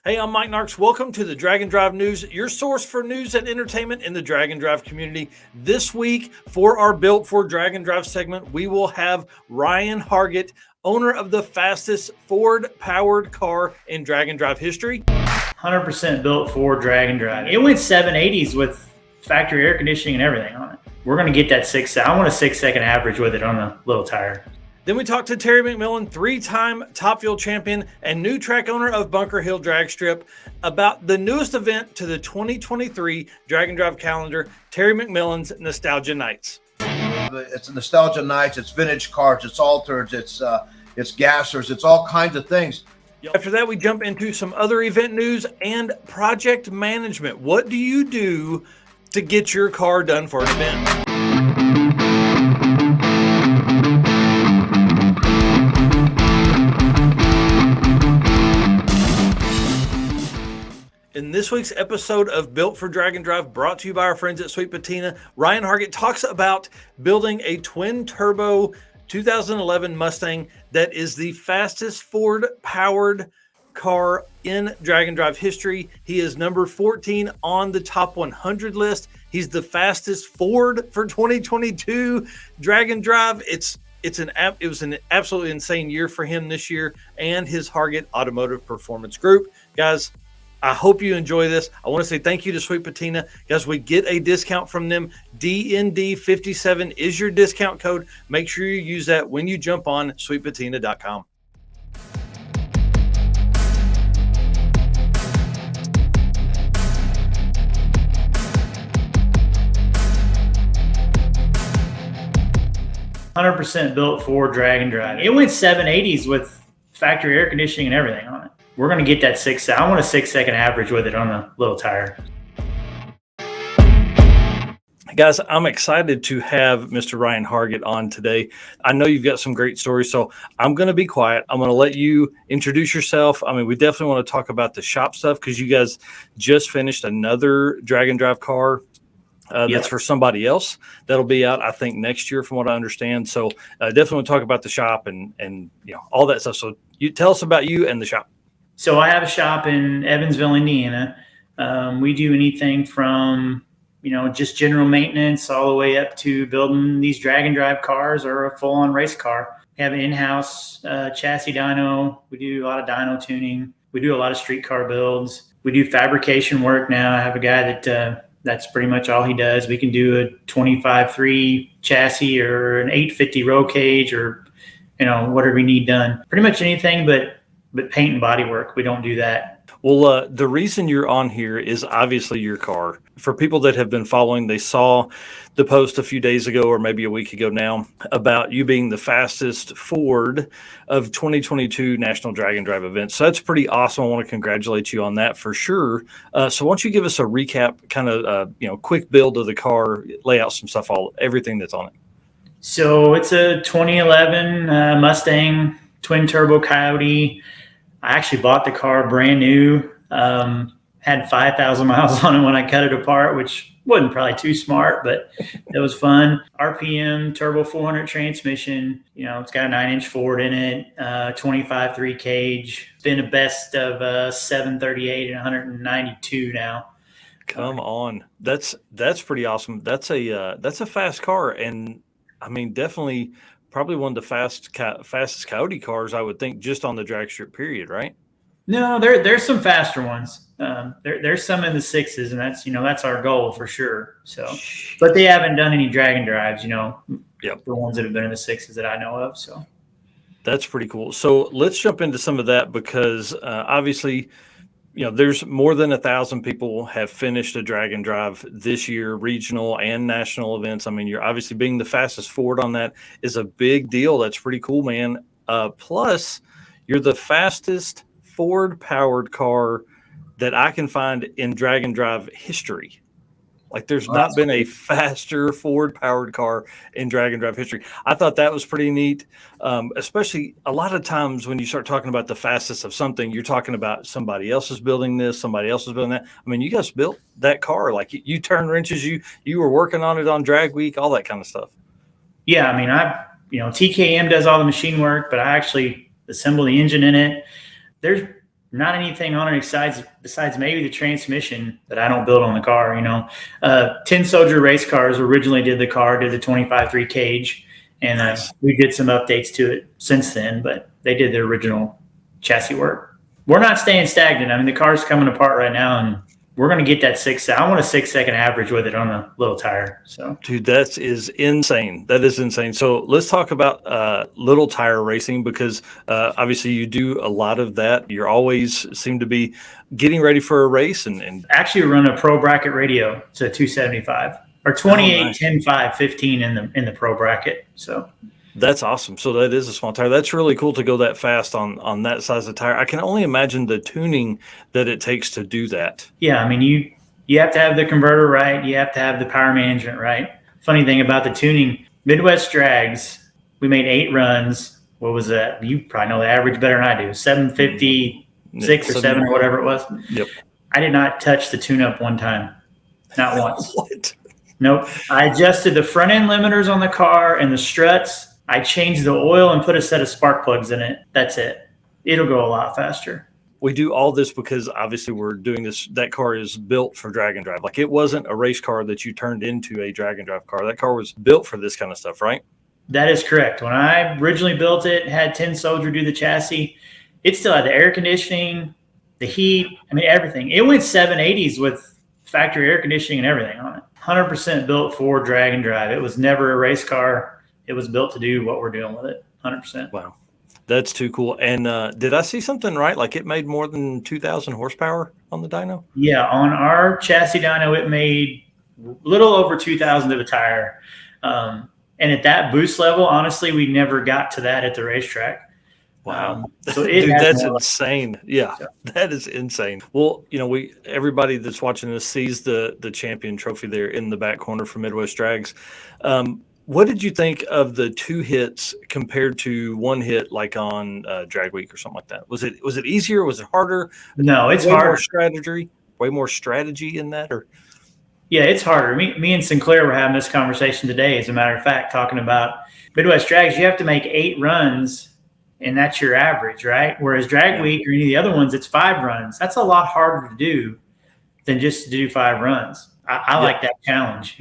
Hey, I'm Mike Narks. Welcome to the Drag and Drive News, your source for news and entertainment in the drag and drive community. This week, for our Built for Drag and Drive segment, we will have Ryan Hargett, owner of the fastest Ford-powered car in drag and drive history. 100% built for drag and drive. It went 780s with factory air conditioning and everything on it. We're going to get that I want a 6-second average with it on the little tire. Then we talked to Terry McMillen, 3-time Top Fuel champion and new track owner of Bunker Hill Dragstrip, about the newest event to the 2023 Drag and Drive calendar, Terry McMillen's Nostalgia Nights. It's Nostalgia Nights, it's vintage cars, it's altereds, it's gassers, it's all kinds of things. After that, we jump into some other event news and project management. What do you do to get your car done for an event? In this week's episode of Built for Drag and Drive, brought to you by our friends at Sweet Patina, Ryan Hargett talks about building a twin-turbo 2011 Mustang that is the fastest Ford-powered car in drag and drive history. He is number 14 on the top 100 list. He's the fastest Ford for 2022 drag and drive. It was an absolutely insane year for him this year and his Hargett Automotive Performance Group. Guys, I hope you enjoy this. I want to say thank you to Sweet Patina. Guys, we get a discount from them. DND57 is your discount code. Make sure you use that when you jump on sweetpatina.com. "100% built for drag and drive." It went 780s with factory air conditioning and everything on it. We're going to get that I want a 6-second average with it on the little tire. Guys, I'm excited to have Mr. Ryan Hargett on today. I know you've got some great stories, so I'm going to be quiet. I'm going to let you introduce yourself. I mean, we definitely want to talk about the shop stuff because you guys just finished another drag and drive car. That's for somebody else. That'll be out, I think, next year, from what I understand. So definitely want to talk about the shop and all that stuff. So you tell us about you and the shop. So I have a shop in Evansville, Indiana. We do anything from, just general maintenance all the way up to building these drag and drive cars or a full-on race car. We have an in-house chassis dyno. We do a lot of dyno tuning. We do a lot of street car builds. We do fabrication work now. I have a guy that's pretty much all he does. We can do a 25.3 chassis or an 850 roll cage or, whatever we need done. Pretty much anything but paint and body work. We don't do that. Well, the reason you're on here is obviously your car. For people that have been following, they saw the post a few days ago or maybe a week ago now about you being the fastest Ford of 2022 National Drag and Drive events. So that's pretty awesome. I want to congratulate you on that for sure. So why don't you give us a recap, kind of, quick build of the car, lay out some stuff, everything that's on it. So it's a 2011 Mustang twin turbo Coyote. I actually bought the car brand new, had 5,000 miles on it when I cut it apart, which wasn't probably too smart, but it was fun. RPM, turbo 400 transmission. It's got a 9-inch Ford in it, 25.3 cage. It's been a best of 738 and 192 now. Come on. That's pretty awesome. That's a fast car. And I mean, definitely probably one of the fastest Coyote cars, I would think, just on the drag strip period, right? No, there's some faster ones. There's some in the 6s, and that's our goal for sure. So, but they haven't done any drag and drives, Yep. The ones that have been in the 6s that I know of. So that's pretty cool. So let's jump into some of that because obviously, there's more than 1,000 people have finished a drag and drive this year, regional and national events. I mean, you're obviously being the fastest Ford on that is a big deal. That's pretty cool, man. Plus, you're the fastest Ford-powered car that I can find in drag and drive history. Like, there's not been a faster Ford-powered car in drag and drive history. I thought that was pretty neat, especially a lot of times when you start talking about the fastest of something, you're talking about somebody else is building this, somebody else is building that. I mean, you guys built that car. Like, you turned wrenches, you were working on it on drag week, all that kind of stuff. Yeah, I mean, TKM does all the machine work, but I actually assemble the engine in it. There's not anything on it besides maybe the transmission that I don't build on the car. 10 Soldier race cars originally did the 25.3 cage, and Nice. We did some updates to it since then, but they did the original chassis work. We're not staying stagnant. I mean, the car's coming apart right now, and we're going to get that I want a 6-second average with it on a little tire. So, dude, that is insane. That is insane. So let's talk about little tire racing, because obviously you do a lot of that. You're always seem to be getting ready for a race, and actually run a pro bracket radio. It's a 275 or 28, nice. 10, 5, 15 in the pro bracket. So that's awesome. So that is a small tire. That's really cool to go that fast on that size of tire. I can only imagine the tuning that it takes to do that. Yeah, I mean, you have to have the converter right. You have to have the power management right. Funny thing about the tuning, Midwest Drags, we made 8 runs. What was that? You probably know the average better than I do. 756 or 7 or whatever it was. Yep. I did not touch the tune-up one time. Not once. What? Nope. I adjusted the front end limiters on the car and the struts. I changed the oil and put a set of spark plugs in it. That's it. It'll go a lot faster. We do all this because obviously we're doing this. That car is built for drag and drive. Like, it wasn't a race car that you turned into a drag and drive car. That car was built for this kind of stuff, right? That is correct. When I originally built it, had 10 Soldier do the chassis, it still had the air conditioning, the heat, I mean, everything. It went 780s with factory air conditioning and everything on it. 100% built for drag and drive. It was never a race car. It was built to do what we're doing with it. 100%. Wow. That's too cool. And did I see something right? Like, it made more than 2,000 horsepower on the dyno? Yeah, on our chassis dyno, it made a little over 2,000 to the tire. And at that boost level, honestly, we never got to that at the racetrack. Wow. So Dude, that's insane. Yeah, that is insane. Well, everybody that's watching this sees the champion trophy there in the back corner for Midwest Drags. What did you think of the 2 hits compared to 1 hit, like on Drag Week or something like that? Was it easier? Was it harder? No, it's harder. Way more strategy in that, or? Yeah, it's harder. Me and Sinclair were having this conversation today, as a matter of fact, talking about Midwest Drags. You have to make 8 runs, and that's your average, right? Whereas Drag Week or any of the other ones, it's 5 runs. That's a lot harder to do than just to do 5 runs. I like that challenge,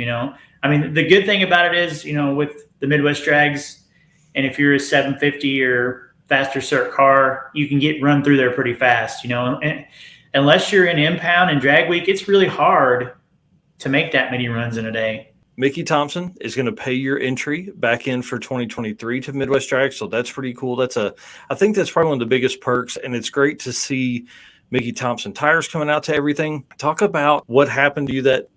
I mean, the good thing about it is, with the Midwest Drags, and if you're a 750 or faster cert car, you can run through there pretty fast, and unless you're in impound and Drag Week, it's really hard to make that many runs in a day. Mickey Thompson is going to pay your entry back in for 2023 to Midwest Drags, so that's pretty cool. I think that's probably one of the biggest perks, and it's great to see Mickey Thompson tires coming out to everything. Talk about what happened to you that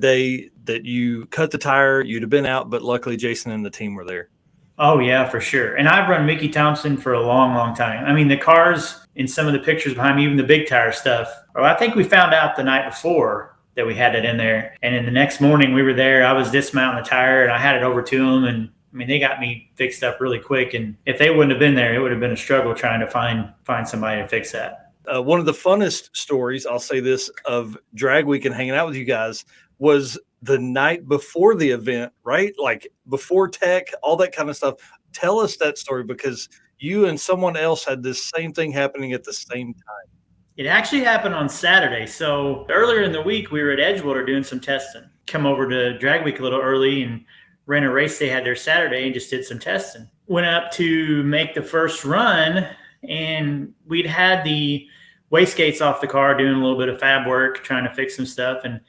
day that you cut the tire. You'd have been out, but luckily Jason and the team were there. Oh, yeah, for sure. And I've run Mickey Thompson for a long, long time. I mean, the cars in some of the pictures behind me, even the big tire stuff, I think we found out the night before that we had it in there. And then the next morning we were there. I was dismounting the tire, and I had it over to them. And I mean, they got me fixed up really quick. And if they wouldn't have been there, it would have been a struggle trying to find somebody to fix that. One of the funnest stories, I'll say this, of Drag Week and hanging out with you guys was the night before the event, right? Like, before tech, all that kind of stuff. Tell us that story, because you and someone else had this same thing happening at the same time. It actually happened on Saturday. So earlier in the week, we were at Edgewater doing some testing. Come over to Drag Week a little early and ran a race they had there Saturday and just did some testing. Went up to make the first run, and we'd had the wastegates off the car doing a little bit of fab work, trying to fix some stuff. And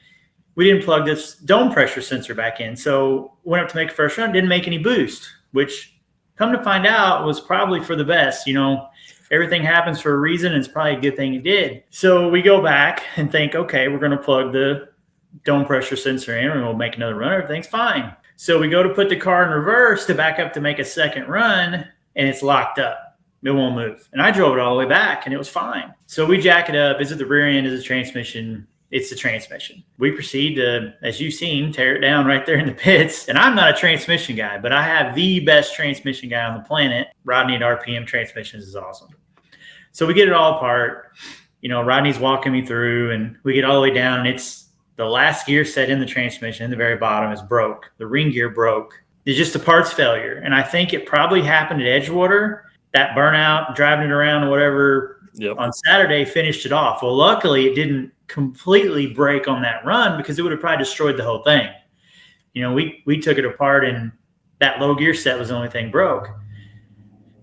we didn't plug this dome pressure sensor back in. So went up to make a first run, didn't make any boost, which, come to find out, was probably for the best. Everything happens for a reason, and it's probably a good thing it did. So we go back and think, okay, we're going to plug the dome pressure sensor in and we'll make another run. Everything's fine. So we go to put the car in reverse to back up to make a second run, and it's locked up. It won't move. And I drove it all the way back, and it was fine. So we jack it up. Is it the rear end? Is it the transmission? It's the transmission. We proceed to, as you've seen, tear it down right there in the pits. And I'm not a transmission guy, but I have the best transmission guy on the planet. Rodney at RPM Transmissions is awesome. So we get it all apart. Rodney's walking me through, and we get all the way down, and it's the last gear set in the transmission in the very bottom is broke. The ring gear broke. It's just a parts failure. And I think it probably happened at Edgewater. That burnout, driving it around or whatever, Yep. On Saturday, finished it off. Well, luckily it didn't completely break on that run because it would have probably destroyed the whole thing. You know, we took it apart and that low gear set was the only thing broke.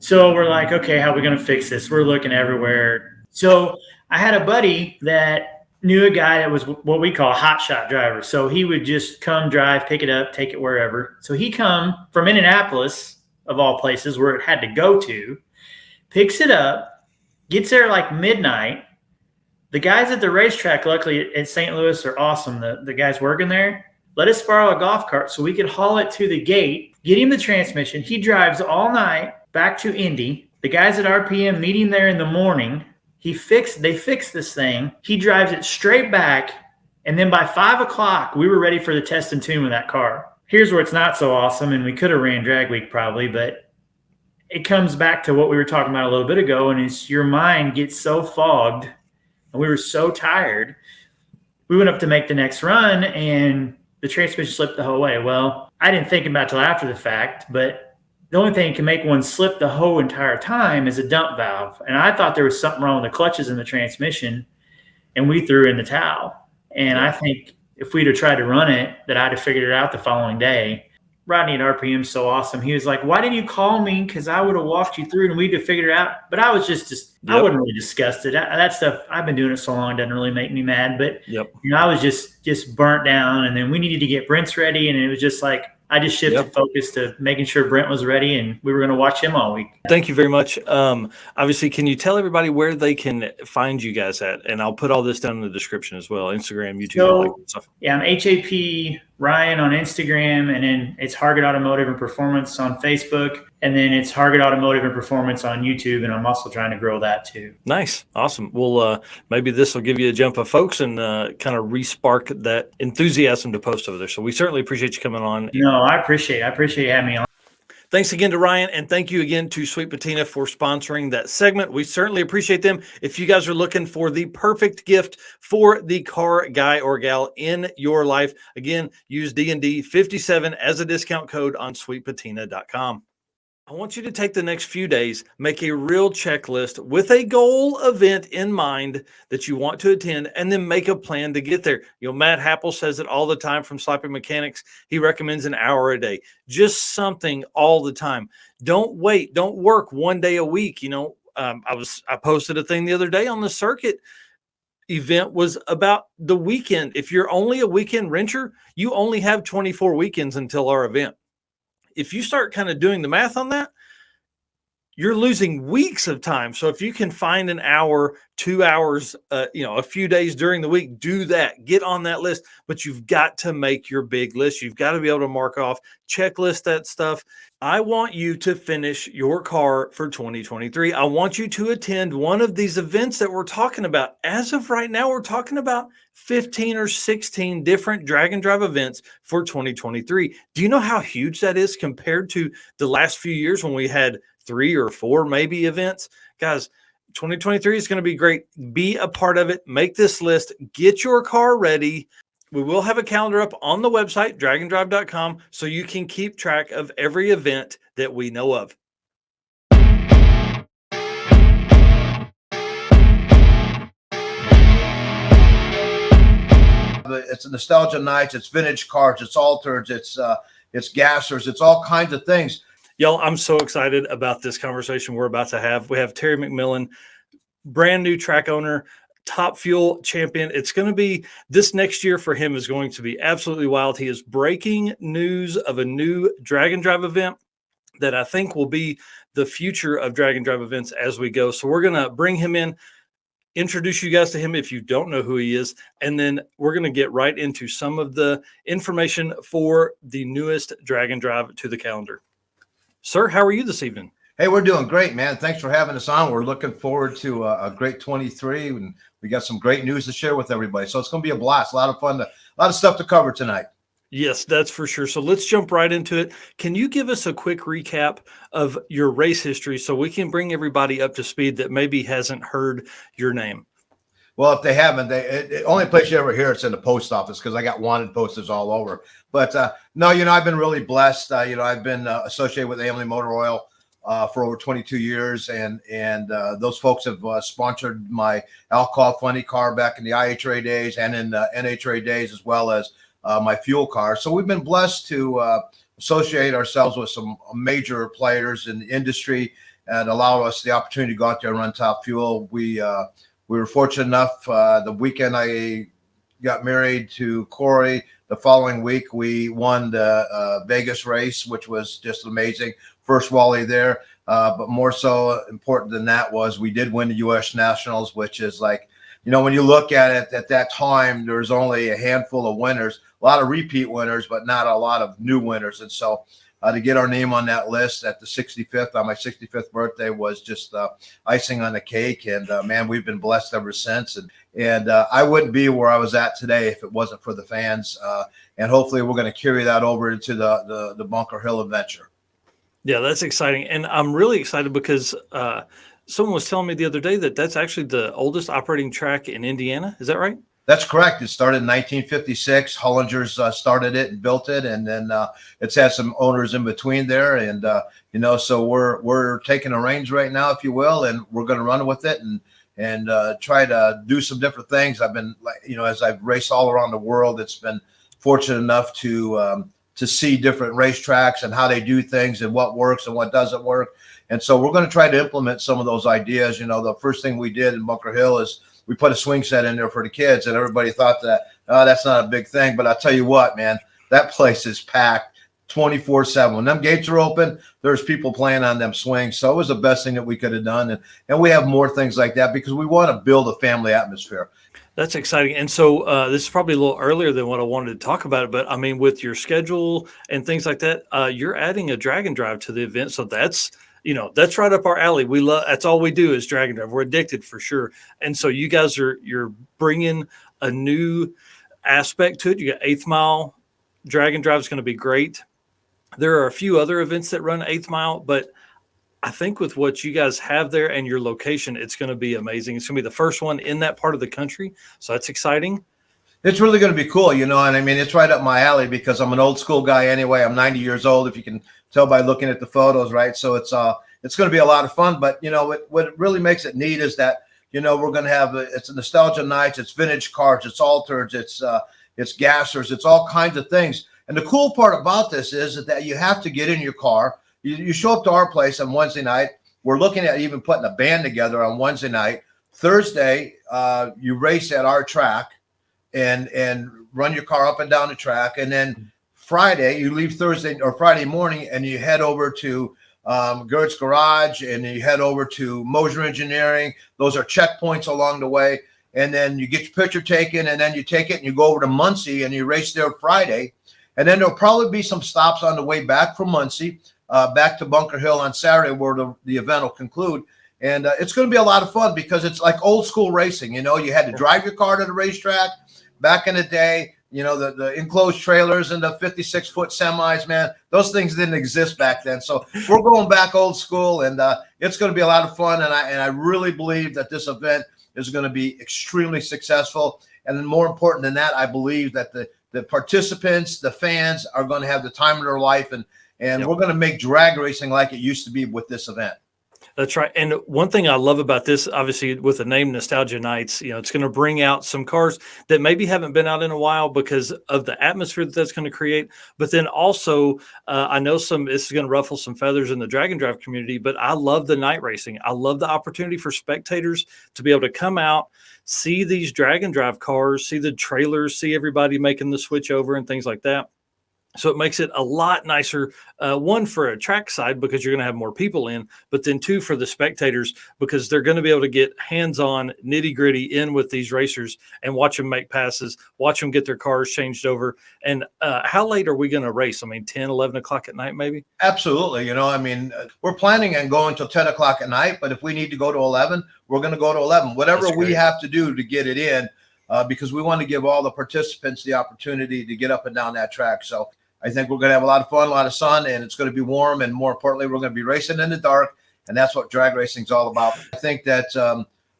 So we're like, okay, how are we going to fix this? We're looking everywhere. So I had a buddy that knew a guy that was what we call a hot shot driver. So he would just come drive, pick it up, take it wherever. So he come from Indianapolis, of all places, where it had to go to, picks it up, gets there like midnight. The guys at the racetrack, luckily at St. Louis, are awesome. The guys working there let us borrow a golf cart so we could haul it to the gate, get him the transmission. He drives all night back to Indy. The guys at RPM meet him there in the morning. They fix this thing. He drives it straight back. And then by 5 o'clock, we were ready for the test and tune with that car. Here's where it's not so awesome. And we could have ran drag week probably, but it comes back to what we were talking about a little bit ago. And it's your mind gets so fogged and we were so tired. We went up to make the next run and the transmission slipped the whole way. Well, I didn't think about it till after the fact, but the only thing that can make one slip the whole entire time is a dump valve. And I thought there was something wrong with the clutches in the transmission, and we threw in the towel. And I think if we'd have tried to run it, that I'd have figured it out the following day. Rodney at RPM is so awesome. He was like, why didn't you call me? Because I would have walked you through and we'd have figured it out. But I was I wasn't really disgusted. That stuff, I've been doing it so long, it doesn't really make me mad. But you know, I was just burnt down. And then we needed to get Brent's ready. And it was just like, I just shifted focus to making sure Brent was ready, and we were going to watch him all week. Thank you very much. Obviously, can you tell everybody where they can find you guys at? And I'll put all this down in the description as well. Instagram, YouTube, all that stuff. Yeah, I'm HAP Ryan on Instagram, and then it's Hargett Automotive and Performance on Facebook, and then it's Hargett Automotive and Performance on YouTube, and I'm also trying to grow that too. Nice. Awesome. Well, maybe this will give you a jump of folks and kind of re-spark that enthusiasm to post over there. So we certainly appreciate you coming on. No, I appreciate you having me on. Thanks again to Ryan, and thank you again to Sweet Patina for sponsoring that segment. We certainly appreciate them. If you guys are looking for the perfect gift for the car guy or gal in your life, again, use D&D 57 as a discount code on sweetpatina.com. I want you to take the next few days, make a real checklist with a goal event in mind that you want to attend, and then make a plan to get there. You know, Matt Happel says it all the time from Sloppy Mechanics. He recommends an hour a day, just something all the time. Don't wait. Don't work one day a week. You know, I posted a thing the other day on the circuit event was about the weekend. If you're only a weekend renter, you only have 24 weekends until our event. If you start kind of doing the math on that, you're losing weeks of time. So if you can find an hour, 2 hours, a few days during the week, do that. Get on that list. But you've got to make your big list. You've got to be able to mark off, checklist that stuff. I want you to finish your car for 2023. I want you to attend one of these events that we're talking about. As of right now, we're talking about 15 or 16 different drag and drive events for 2023. Do you know how huge that is compared to the last few years when we had 3 or 4 maybe events? Guys, 2023 is going to be great. Be a part of it. Make this list. Get your car ready. We will have a calendar up on the website, draganddrive.com, so you can keep track of every event that we know of. It's nostalgia nights. It's vintage cars. It's alters. It's gassers. It's all kinds of things. Y'all, I'm so excited about this conversation we're about to have. We have Terry McMillen, brand new track owner, Top Fuel champion. It's going to be, this next year for him is going to be absolutely wild. He is breaking news of a new drag and drive event that I think will be the future of drag and drive events as we go. So we're going to bring him in, introduce you guys to him if you don't know who he is, and then we're going to get right into some of the information for the newest drag and drive to the calendar. Sir, how are you this evening? Hey, we're doing great, man. Thanks for having us on. We're looking forward to a great 23, and we got some great news to share with everybody. So it's going to be a blast, a lot of fun, a lot of stuff to cover tonight. Yes, that's for sure. So let's jump right into it. Can you give us a quick recap of your race history so we can bring everybody up to speed that maybe hasn't heard your name? Well, if they haven't, the only place you ever hear it's in the post office because I got wanted posters all over. But no, I've been really blessed. I've been associated with Amelie Motor Oil for over 22 years, and those folks have sponsored my alcohol funny car back in the IHRA days and in the NHRA days, as well as my fuel car. So we've been blessed to associate ourselves with some major players in the industry and allow us the opportunity to go out there and run Top Fuel. We were fortunate enough the weekend I got married to Corey. The following week, we won the Vegas race, which was just amazing. First Wally there, but more so important than that was we did win the U.S. Nationals, which is like, when you look at it at that time, there's only a handful of winners, a lot of repeat winners, but not a lot of new winners. And so to get our name on that list at the 65th, on my 65th birthday, was just icing on the cake. And man, we've been blessed ever since. And I wouldn't be where I was at today if it wasn't for the fans. And hopefully we're going to carry that over into the Bunker Hill adventure. Yeah, that's exciting. And I'm really excited because someone was telling me the other day that that's actually the oldest operating track in Indiana. Is that right? That's correct. It started in 1956. Hollinger's started it and built it, and then it's had some owners in between there. And so we're taking the reins right now, if you will, and we're going to run with it and try to do some different things. I've been, as I've raced all around the world, it's been fortunate enough to see different racetracks and how they do things and what works and what doesn't work. And so we're going to try to implement some of those ideas. The first thing we did in Bunker Hill is we put a swing set in there for the kids, and everybody thought that, that's not a big thing. But I'll tell you what, man, that place is packed 24/7. When them gates are open, there's people playing on them swings. So it was the best thing that we could have done. And we have more things like that because we want to build a family atmosphere. That's exciting. And so this is probably a little earlier than what I wanted to talk about, but I mean, with your schedule and things like that, you're adding a drag and drive to the event. So that's right up our alley. We love, that's all we do is drag and drive. We're addicted for sure. And so you guys you're bringing a new aspect to it. You got 8th Mile drag and drive is going to be great. There are a few other events that run 8th Mile, but I think with what you guys have there and your location, it's going to be amazing. It's going to be the first one in that part of the country. So that's exciting. It's really going to be cool, and I mean, it's right up my alley because I'm an old school guy anyway. I'm 90 years old, if you can tell by looking at the photos, right? So it's going to be a lot of fun. But, what really makes it neat is that, we're going to have, it's a nostalgia nights, it's vintage cars, it's alters, it's gassers, it's all kinds of things. And the cool part about this is that you have to get in your car. You show up to our place on Wednesday night. We're looking at even putting a band together on Wednesday night. Thursday, you race at our track and run your car up and down the track. And then Friday, you leave Thursday or Friday morning and you head over to Gert's Garage and you head over to Moser Engineering. Those are checkpoints along the way. And then you get your picture taken and then you take it and you go over to Muncie and you race there Friday. And then there'll probably be some stops on the way back from Muncie. Back to Bunker Hill on Saturday where the event will conclude. And it's going to be a lot of fun because it's like old school racing. You had to drive your car to the racetrack back in the day. The enclosed trailers and the 56-foot semis, man, those things didn't exist back then. So we're going back old school, and it's going to be a lot of fun. And I really believe that this event is going to be extremely successful. And then more important than that, I believe that the participants, the fans are going to have the time of their life, and we're going to make drag racing like it used to be with this event. That's right. And one thing I love about this, obviously with the name Nostalgia Nights, it's going to bring out some cars that maybe haven't been out in a while because of the atmosphere that's going to create. But then also, I know this is going to ruffle some feathers in the drag and drive community, but I love the night racing. I love the opportunity for spectators to be able to come out, see these drag and drive cars, see the trailers, see everybody making the switch over and things like that. So it makes it a lot nicer, one, for a track side because you're going to have more people in, but then two, for the spectators because they're going to be able to get hands-on, nitty-gritty in with these racers and watch them make passes, watch them get their cars changed over. And how late are we going to race? I mean, 10, 11 o'clock at night maybe? Absolutely. We're planning on going till 10 o'clock at night, but if we need to go to 11, we're going to go to 11. Whatever we have to do to get it in, because we want to give all the participants the opportunity to get up and down that track. So I think we're going to have a lot of fun, a lot of sun, and it's going to be warm. And more importantly, we're going to be racing in the dark, and that's what drag racing is all about. I think that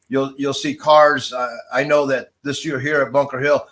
you'll see cars. I know that this year here at Bunker Hill,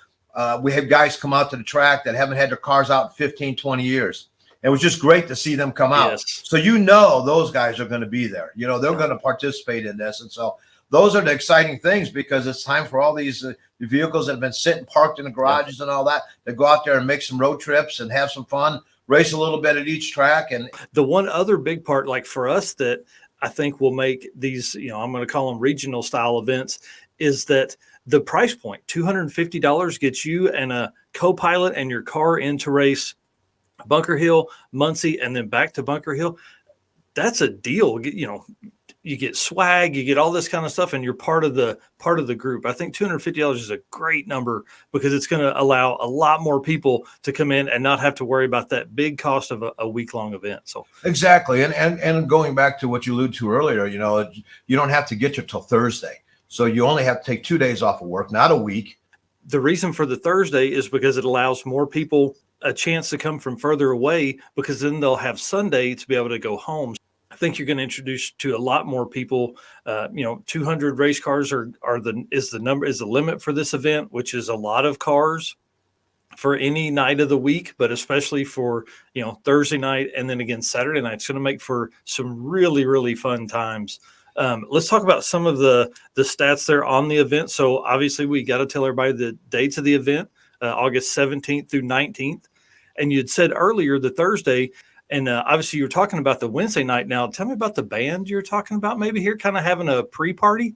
we have guys come out to the track that haven't had their cars out in 15, 20 years. It was just great to see them come out. Yes. So those guys are going to be there. They're going to participate in this. And so those are the exciting things, because it's time for all these vehicles that have been sitting parked in the garages and all that to go out there and make some road trips and have some fun, race a little bit at each track. And the one other big part, like for us, that I think will make these, I'm going to call them regional style events, is that the price point, $250, gets you and a co-pilot and your car into race Bunker Hill, Muncie, and then back to Bunker Hill. That's a deal. You get swag, you get all this kind of stuff, and you're part of the group. I think $250 is a great number, because it's going to allow a lot more people to come in and not have to worry about that big cost of a week-long event. So exactly. And going back to what you alluded to earlier, you don't have to get you till Thursday. So you only have to take 2 days off of work, not a week. The reason for the Thursday is because it allows more people a chance to come from further away, because then they'll have Sunday to be able to go home. I think you're going to introduce to a lot more people. 200 race cars is the limit for this event, which is a lot of cars for any night of the week, but especially for Thursday night and then again Saturday night. It's going to make for some really, really fun times. Let's talk about some of the stats there on the event. So obviously we got to tell everybody the dates of the event, August 17th through 19th. And you'd said earlier the Thursday, and obviously you were talking about the Wednesday night. Now tell me about the band you're talking about, maybe here kind of having a pre-party.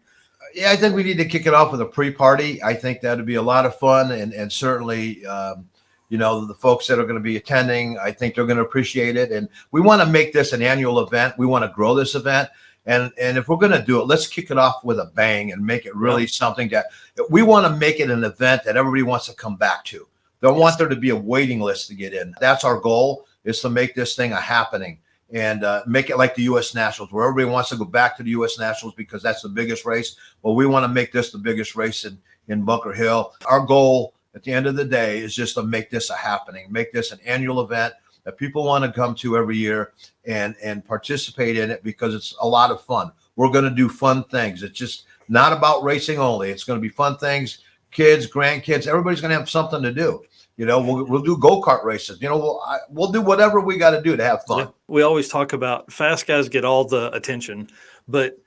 Yeah, I think we need to kick it off with a pre-party. I think that'd be a lot of fun, and certainly, the folks that are going to be attending, I think they're going to appreciate it. And we want to make this an annual event. We want to grow this event. And if we're going to do it, let's kick it off with a bang and make it really something that we want to make it an event that everybody wants to come back to. Don't want there to be a waiting list to get in. That's our goal, is to make this thing a happening and make it like the U.S. Nationals, where everybody wants to go back to the U.S. Nationals because that's the biggest race. Well, we want to make this the biggest race in Bunker Hill. Our goal at the end of the day is just to make this a happening, make this an annual event that people want to come to every year and participate in it, because it's a lot of fun. We're going to do fun things. It's just not about racing only. It's going to be fun things. Kids, grandkids, everybody's going to have something to do. We'll do go-kart races. We'll do whatever we got to do to have fun. Yeah. We always talk about fast guys get all the attention, but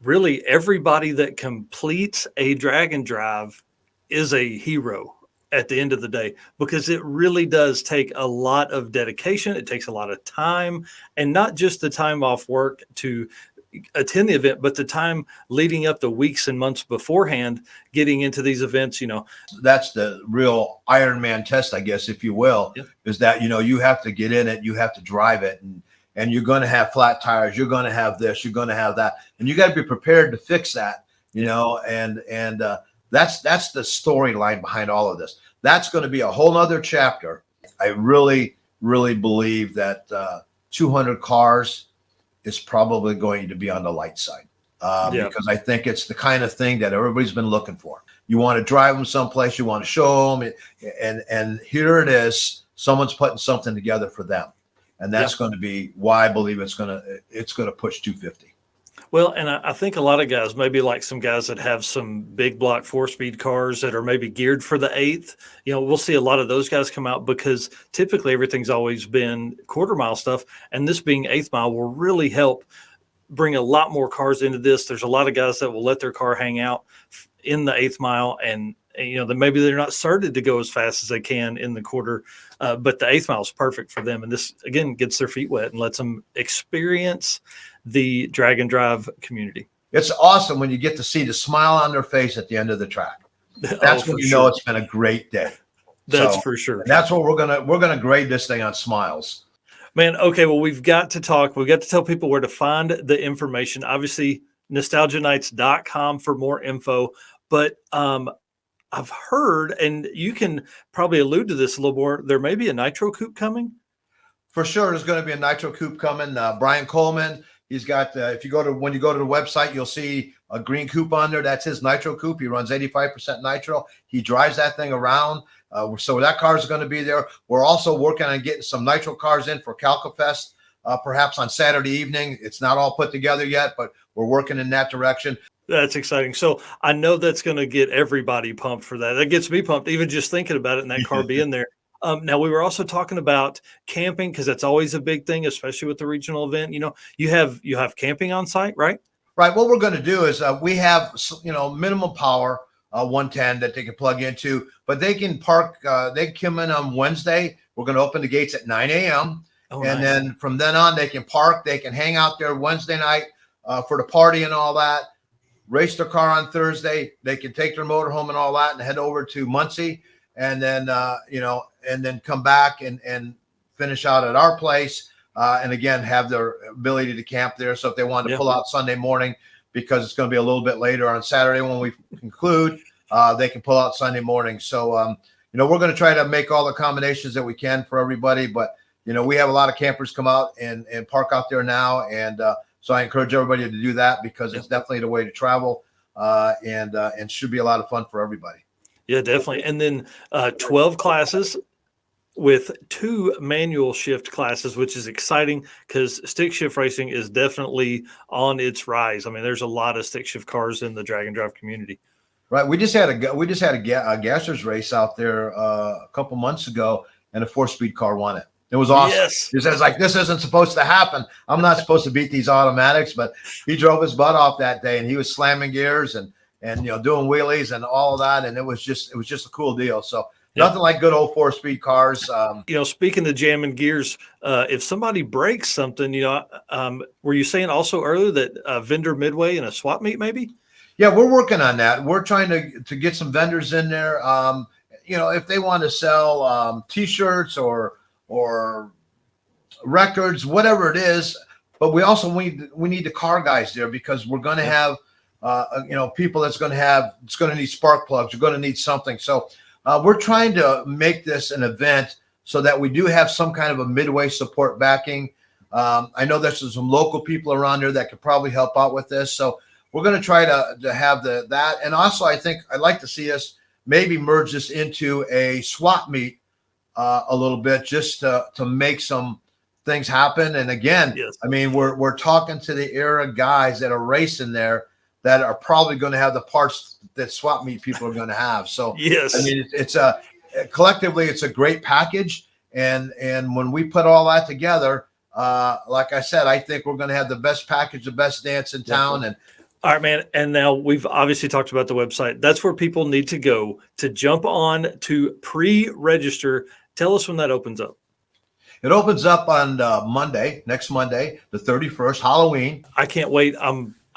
really everybody that completes a drag and drive is a hero at the end of the day, because it really does take a lot of dedication. It takes a lot of time, and not just the time off work to attend the event, but the time leading up the weeks and months beforehand, getting into these events. That's the real Ironman test, I guess, if you will, is that, you have to get in it, you have to drive it, and you're going to have flat tires. You're going to have this, you're going to have that, and you got to be prepared to fix that, and that's the storyline behind all of this. That's going to be a whole nother chapter. I really, really believe that 200 cars is probably going to be on the light side, because I think it's the kind of thing that everybody's been looking for. You want to drive them someplace, you want to show them, and here it is. Someone's putting something together for them, and that's going to be why I believe it's going to push 250. Well, and I think a lot of guys, maybe like some guys that have some big block 4-speed cars that are maybe geared for the 8th, we'll see a lot of those guys come out, because typically everything's always been quarter mile stuff. And this being 8th mile will really help bring a lot more cars into this. There's a lot of guys that will let their car hang out in the 8th mile, and maybe they're not started to go as fast as they can in the quarter, but the 8th mile is perfect for them. And this, again, gets their feet wet and lets them experience the drag and drive community. It's awesome when you get to see the smile on their face at the end of the track. That's when you know it's been a great day. That's for sure. That's what we're gonna grade this thing on smiles. Man, okay, well, we've got to tell people where to find the information. Obviously, nostalgianights.com for more info, but I've heard, and you can probably allude to this a little more, there may be a nitro coupe coming. For sure, there's going to be a nitro coupe coming. Brian Coleman, he's got, when you go to the website, you'll see a green coupe on there. That's his nitro coupe. He runs 85% nitro. He drives that thing around. So that car is going to be there. We're also working on getting some nitro cars in for CalcaFest, perhaps on Saturday evening. It's not all put together yet, but we're working in that direction. That's exciting. So I know that's going to get everybody pumped for that. That gets me pumped, even just thinking about it and that car being there. Now we were also talking about camping because that's always a big thing, especially with the regional event. You have camping on site, right? Right. What we're going to do is we have, minimum power 110 that they can plug into, but they can park. They can come in on Wednesday. We're going to open the gates at 9 a.m. Oh, and nice. then from then on, they can park. They can hang out there Wednesday night for the party and all that. Race their car on Thursday. They can take their motorhome and all that and head over to Muncie, and then and then come back and finish out at our place. And again, have their ability to camp there. So if they want to pull out Sunday morning, because it's going to be a little bit later on Saturday when we conclude, they can pull out Sunday morning. So, we're going to try to make all the accommodations that we can for everybody. But, we have a lot of campers come out and park out there now. And so I encourage everybody to do that because it's definitely the way to travel and should be a lot of fun for everybody. Yeah, definitely. And then 12 classes with 2 manual shift classes, which is exciting because stick shift racing is definitely on its rise. I mean, there's a lot of stick shift cars in the drag and drive community. Right. We just had a gassers race out there a couple months ago, and a 4-speed car won it. It was awesome. Yes. He says, like, this isn't supposed to happen. I'm not supposed to beat these automatics, but he drove his butt off that day, and he was slamming gears and doing wheelies and all of that, and it was just a cool deal. So nothing like good old 4-speed cars. Speaking of jamming gears, if somebody breaks something, were you saying also earlier that vendor midway in a swap meet maybe? Yeah, we're working on that. We're trying to get some vendors in there. If they want to sell T-shirts or records, whatever it is. But we also we need the car guys there because we're going to have people it's going to need spark plugs. You're going to need something. So we're trying to make this an event so that we do have some kind of a midway support backing. I know there's some local people around there that could probably help out with this. So we're going to try to have that. And also, I think I'd like to see us maybe merge this into a swap meet a little bit just to make some things happen. And again, I mean, we're talking to the era guys that are racing there that are probably going to have the parts that swap meet people are going to have. So yes, I mean, it's collectively, it's a great package. And when we put all that together, like I said, I think we're going to have the best package, the best dance in town. And all right, man. And now we've obviously talked about the website. That's where people need to go to jump on to pre-register. Tell us when that opens up. It opens up on next Monday, the 31st, Halloween. I can't wait.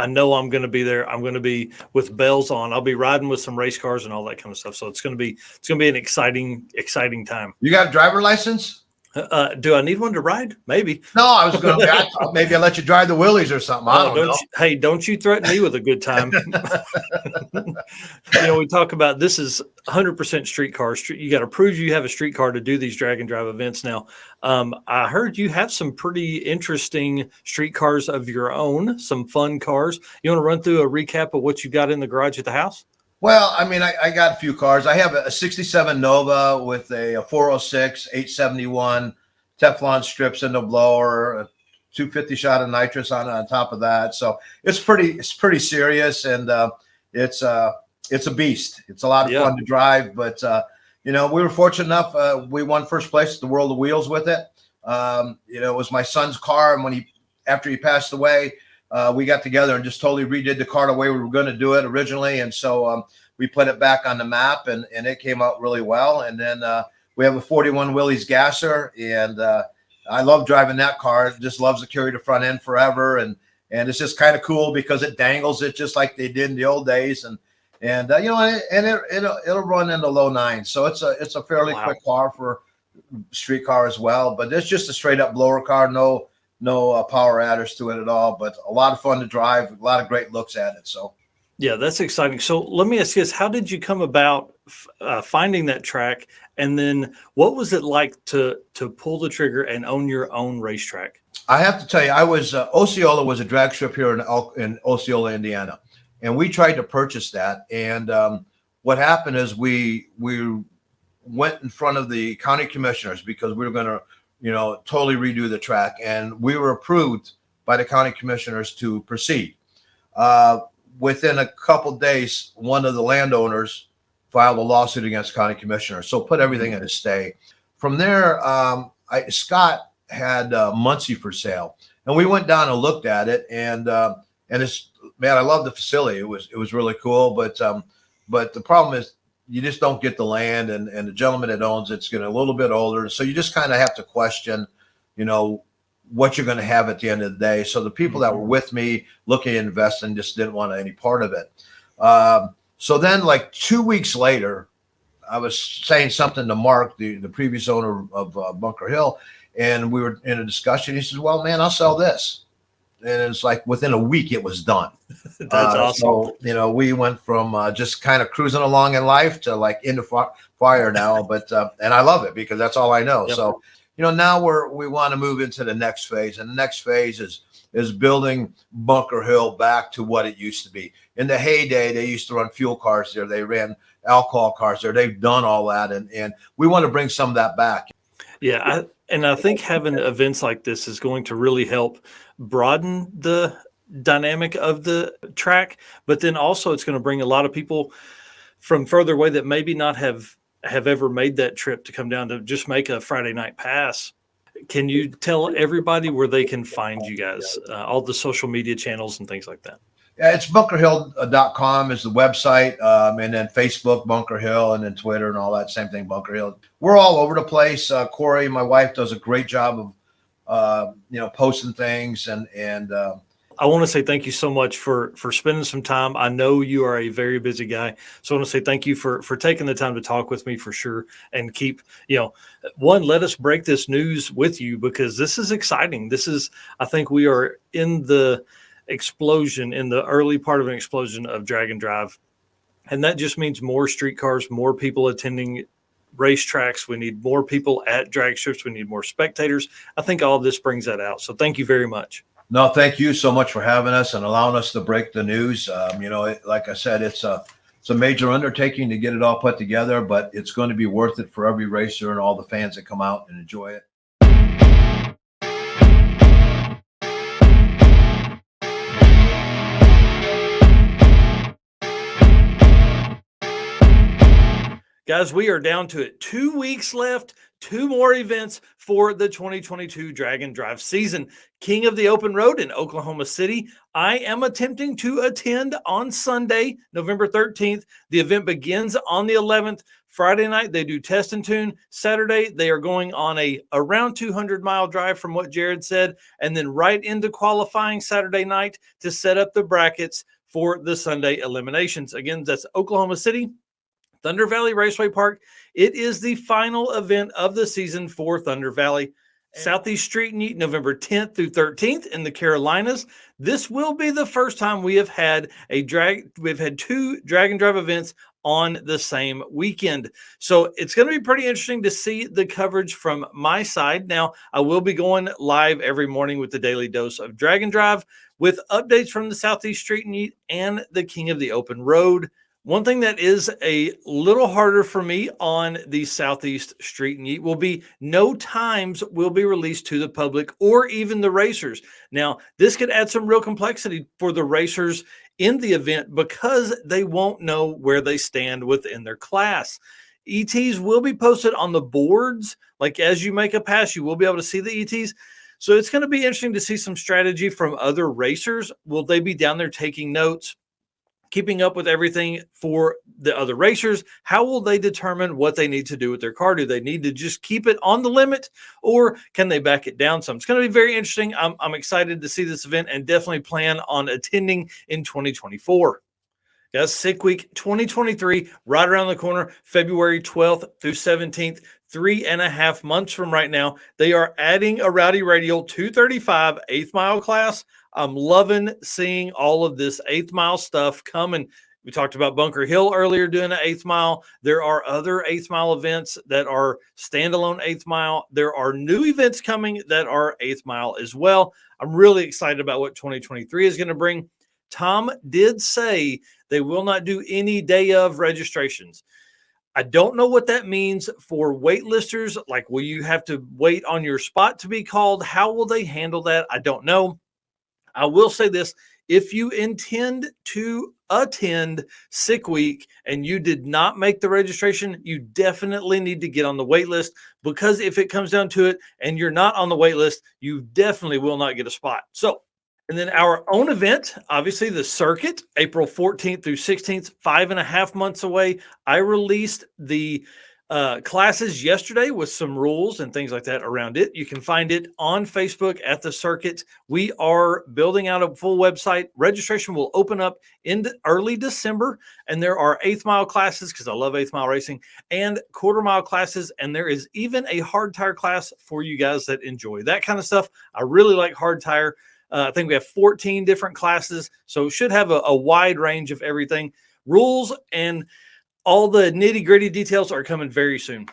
I know I'm going to be there. I'm going to be with bells on. I'll be riding with some race cars and all that kind of stuff. So it's going to be an exciting time. You got a driver license? Do I need one to ride? Maybe. No, I was going to. Maybe I'll let you drive the Willys or something. I don't know. Don't you threaten me with a good time. We talk about this is 100% street cars. You got to prove you have a street car to do these drag and drive events. Now, I heard you have some pretty interesting street cars of your own, some fun cars. You want to run through a recap of what you got in the garage at the house? Well, I mean, I got a few cars. I have a 67 Nova with a 406, 871, Teflon strips in the blower, a 250 shot of nitrous on top of that. So it's pretty serious, and it's a beast. It's a lot of fun to drive. But we were fortunate enough. We won first place at the World of Wheels with it. It was my son's car, and after he passed away, we got together and just totally redid the car the way we were going to do it originally. And so we put it back on the map, and it came out really well. And then we have a 41 Willys gasser, and I love driving that car. It just loves to carry the front end forever. And it's just kind of cool because it dangles it just like they did in the old days. And it'll run in the low 9s. So it's a fairly quick car for street car as well. But it's just a straight up blower car. No power adders to it at all, but a lot of fun to drive, a lot of great looks at it. So, yeah, that's exciting. So let me ask you this: how did you come about finding that track, and then what was it like to pull the trigger and own your own racetrack? I have to tell you, I was Osceola was a drag strip here in Osceola, Indiana, and we tried to purchase that. And what happened is we went in front of the county commissioners because we were going to totally redo the track. And we were approved by the county commissioners to proceed. Within a couple of days, one of the landowners filed a lawsuit against county commissioners. So put everything in a stay. from there, Scott had Muncie for sale, and we went down and looked at it, and it's, man, I love the facility. It was really cool, but the problem is you just don't get the land, and the gentleman that owns it's getting a little bit older, so you just kind of have to question, what you're going to have at the end of the day. So the people that were with me looking at investing just didn't want any part of it. So then, like 2 weeks later, I was saying something to Mark, the previous owner of Bunker Hill, and we were in a discussion. He says, "Well, man, I'll sell this." And it's like within a week it was done. That's awesome. So, we went from just kind of cruising along in life to like into fire now. But and I love it because that's all I know. Yep. So, now we want to move into the next phase, and the next phase is building Bunker Hill back to what it used to be. In the heyday, they used to run fuel cars there. They ran alcohol cars there. They've done all that, and we want to bring some of that back. Yeah, I think having events like this is going to really help broaden the dynamic of the track, but then also it's going to bring a lot of people from further away that maybe not have ever made that trip to come down to just make a Friday night pass. Can you tell everybody where they can find you guys, all the social media channels and things like that? Yeah, it's bunkerhill.com is the website, and then Facebook, Bunker Hill, and then Twitter and all that. Same thing, Bunker Hill. We're all over the place. Corey, my wife, does a great job of, posting things. And I want to say thank you so much for spending some time. I know you are a very busy guy, so I want to say thank you for taking the time to talk with me for sure. And keep, let us break this news with you because this is exciting. I think we are in the early part of an explosion of drag and drive. And that just means more streetcars, more people attending racetracks. We need more people at drag strips. We need more spectators. I think all of this brings that out. So thank you very much. No, thank you so much for having us and allowing us to break the news. Like I said, it's a major undertaking to get it all put together, but it's going to be worth it for every racer and all the fans that come out and enjoy it. Guys, we are down to it. 2 weeks left, 2 more events for the 2022 Drag and Drive season. King of the Open Road in Oklahoma City. I am attempting to attend on Sunday, November 13th. The event begins on the 11th. Friday night, they do test and tune. Saturday, they are going on a around 200-mile drive from what Jared said, and then right into qualifying Saturday night to set up the brackets for the Sunday eliminations. Again, that's Oklahoma City, Thunder Valley Raceway Park. It is the final event of the season for Thunder Valley. Southeast Street Meet, November 10th through 13th in the Carolinas. This will be the first time we have had we've had 2 drag and drive events on the same weekend. So it's going to be pretty interesting to see the coverage from my side. Now, I will be going live every morning with the daily dose of drag and drive with updates from the Southeast Street Meet and the King of the Open Road. One thing that is a little harder for me on the Southeast Street Meet will be no times will be released to the public or even the racers. Now, this could add some real complexity for the racers in the event because they won't know where they stand within their class. ETs will be posted on the boards. Like as you make a pass, you will be able to see the ETs. So it's going to be interesting to see some strategy from other racers. Will they be down there taking notes, keeping up with everything for the other racers? How will they determine what they need to do with their car? Do they need to just keep it on the limit or can they back it down some? It's going to be very interesting. I'm excited to see this event and definitely plan on attending in 2024. Guys, Sick Week 2023, right around the corner, February 12th through 17th, 3.5 months from right now. They are adding a Rowdy Radial 235 8th mile class. I'm loving seeing all of this 8th mile stuff coming. We talked about Bunker Hill earlier doing an 8th mile. There are other 8th mile events that are standalone 8th mile. There are new events coming that are 8th mile as well. I'm really excited about what 2023 is going to bring. Tom did say they will not do any day of registrations. I don't know what that means for waitlisters. Like, will you have to wait on your spot to be called? How will they handle that? I don't know. I will say this. If you intend to attend Sick Week and you did not make the registration, you definitely need to get on the wait list, because if it comes down to it and you're not on the wait list, you definitely will not get a spot. So, and then our own event, obviously the circuit, April 14th through 16th, 5.5 months away. I released the classes yesterday with some rules and things like that around it. You can find it on Facebook at the circuit. We are building out a full website. Registration will open up in early December, and there are 8th mile classes, because I love 8th mile racing, and quarter mile classes, and there is even a hard tire class for you guys that enjoy that kind of stuff. I really like hard tire. I think we have 14 different classes, so it should have a wide range of everything. Rules and all the nitty-gritty details are coming very soon.